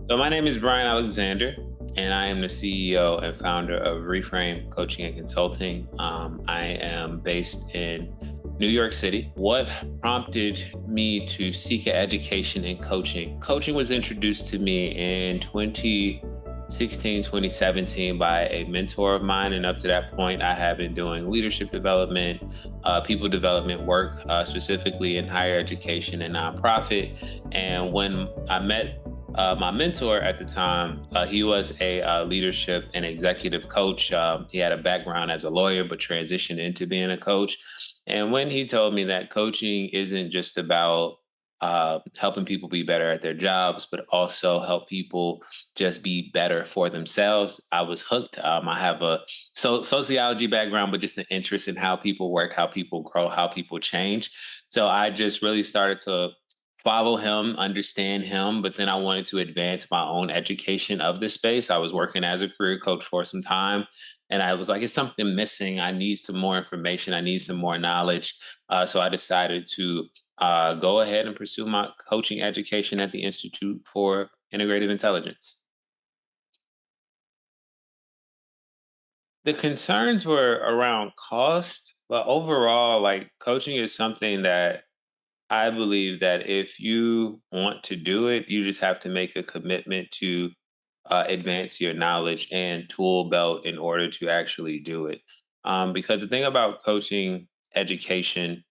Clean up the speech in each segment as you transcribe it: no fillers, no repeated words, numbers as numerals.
So my name is Bryant Alexander, and I am the CEO and founder of Reframe Coaching and Consulting. I am based in New York City. What prompted me to seek an education in coaching? Coaching was introduced to me in 2016, 2017 by a mentor of mine. And up to that point, I have been doing leadership development, people development work, specifically in higher education and nonprofit. And when I met my mentor at the time, he was a leadership and executive coach. He had a background as a lawyer, but transitioned into being a coach. And when he told me that coaching isn't just about helping people be better at their jobs, but also help people just be better for themselves, I was hooked. I have a sociology background, but just an interest in how people work, how people grow, how people change. So I just really started to follow him, understand him, but then I wanted to advance my own education of this space. I was working as a career coach for some time, and I was like, it's something missing. I need some more information. I need some more knowledge. So I decided to go ahead and pursue my coaching education at the Institute for Integrative Intelligence. The concerns were around cost, but overall, like coaching is something that I believe that if you want to do it, you just have to make a commitment to advance your knowledge and tool belt in order to actually do it. Because the thing about coaching education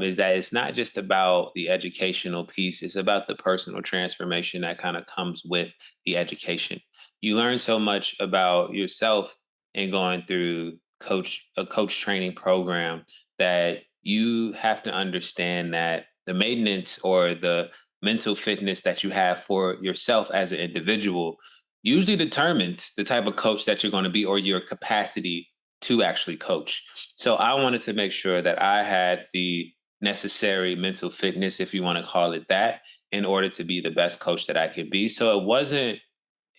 is that it's not just about the educational piece, it's about the personal transformation that kind of comes with the education. You learn so much about yourself in going through a coach training program that you have to understand that the maintenance or the mental fitness that you have for yourself as an individual usually determines the type of coach that you're going to be or your capacity to actually coach. So I wanted to make sure that I had the necessary mental fitness, if you want to call it that, in order to be the best coach that I could be. So it wasn't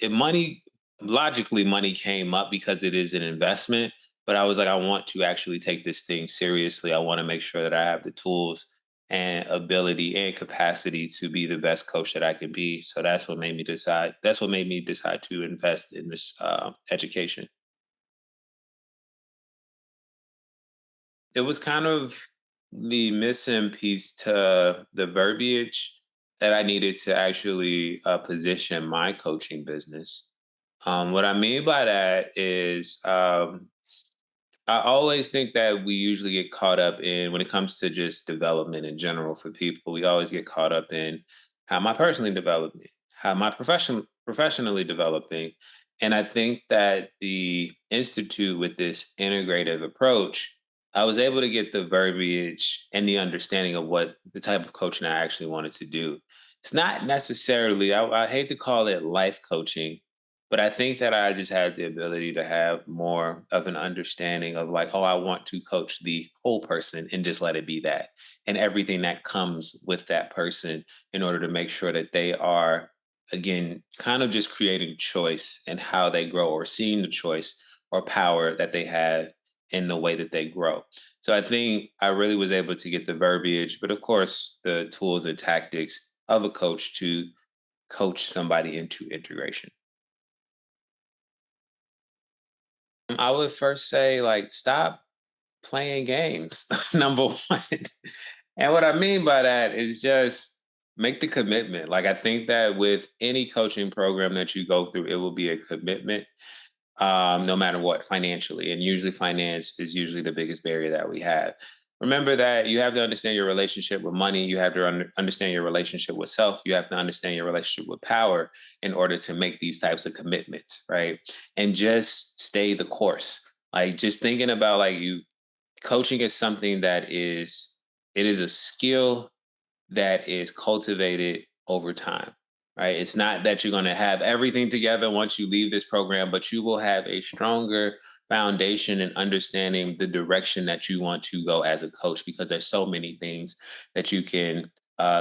it money logically money came up because it is an investment, but I was like, I want to actually take this thing seriously. I want to make sure that I have the tools and ability and capacity to be the best coach that I can be. So that's what made me decide. That's what made me decide to invest in this education. It was kind of the missing piece to the verbiage that I needed to actually position my coaching business. What I mean by that is I always think that we usually get caught up in when it comes to just development in general for people. We always get caught up in how am I personally developing, how am I professionally developing, and I think that the institute with this integrative approach, I was able to get the verbiage and the understanding of what the type of coaching I actually wanted to do. It's not necessarily I hate to call it life coaching, but I think that I just had the ability to have more of an understanding of like, oh, I want to coach the whole person and just let it be that. And everything that comes with that person in order to make sure that they are, again, kind of just creating choice and how they grow or seeing the choice or power that they have in the way that they grow. So I think I really was able to get the verbiage, but of course, the tools and tactics of a coach to coach somebody into integration. I would first say, like, stop playing games, number one. And what I mean by that is just make the commitment. Like, I think that with any coaching program that you go through, it will be a commitment, no matter what, financially. And usually, finance is usually the biggest barrier that we have. Remember that you have to understand your relationship with money. You have to understand your relationship with self. You have to understand your relationship with power in order to make these types of commitments, right? And just stay the course. Like just thinking about like you coaching is something that it is a skill that is cultivated over time, right? It's not that you're going to have everything together once you leave this program, but you will have a stronger foundation in understanding the direction that you want to go as a coach because there's so many things that you can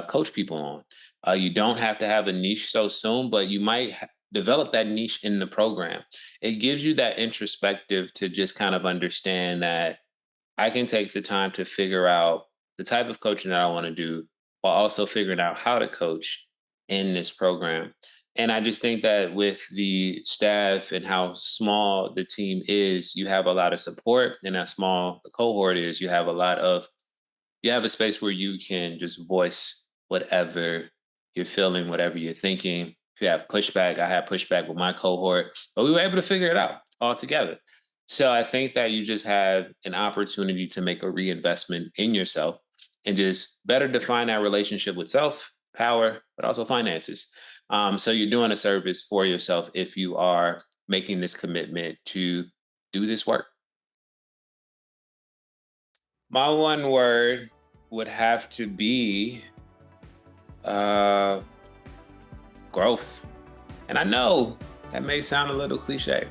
coach people on. You don't have to have a niche so soon, but you might develop that niche in the program. It gives you that introspective to just kind of understand that I can take the time to figure out the type of coaching that I want to do while also figuring out how to coach in this program. And I just think that with the staff and how small the team is, you have a lot of support. And how small the cohort is, you have a space where you can just voice whatever you're feeling, whatever you're thinking. If you have pushback, I had pushback with my cohort, but we were able to figure it out all together. So I think that you just have an opportunity to make a reinvestment in yourself and just better define that relationship with self, power, but also finances. So you're doing a service for yourself if you are making this commitment to do this work. My one word would have to be uh, growth. And I know that may sound a little cliche,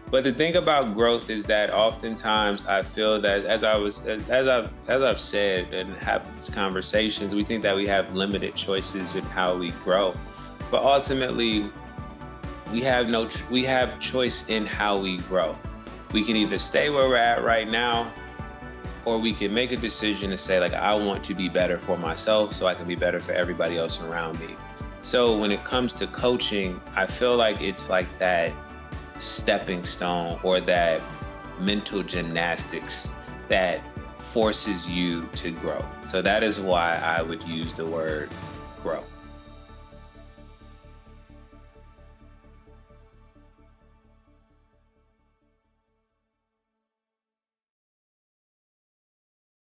but the thing about growth is that oftentimes I feel that as I've said and have these conversations, we think that we have limited choices in how we grow, but ultimately we have no we have choice in how we grow. We can either stay where we're at right now, or we can make a decision to say like I want to be better for myself so I can be better for everybody else around me. So when it comes to coaching, I feel like it's like that stepping stone or that mental gymnastics that forces you to grow. So that is why I would use the word grow.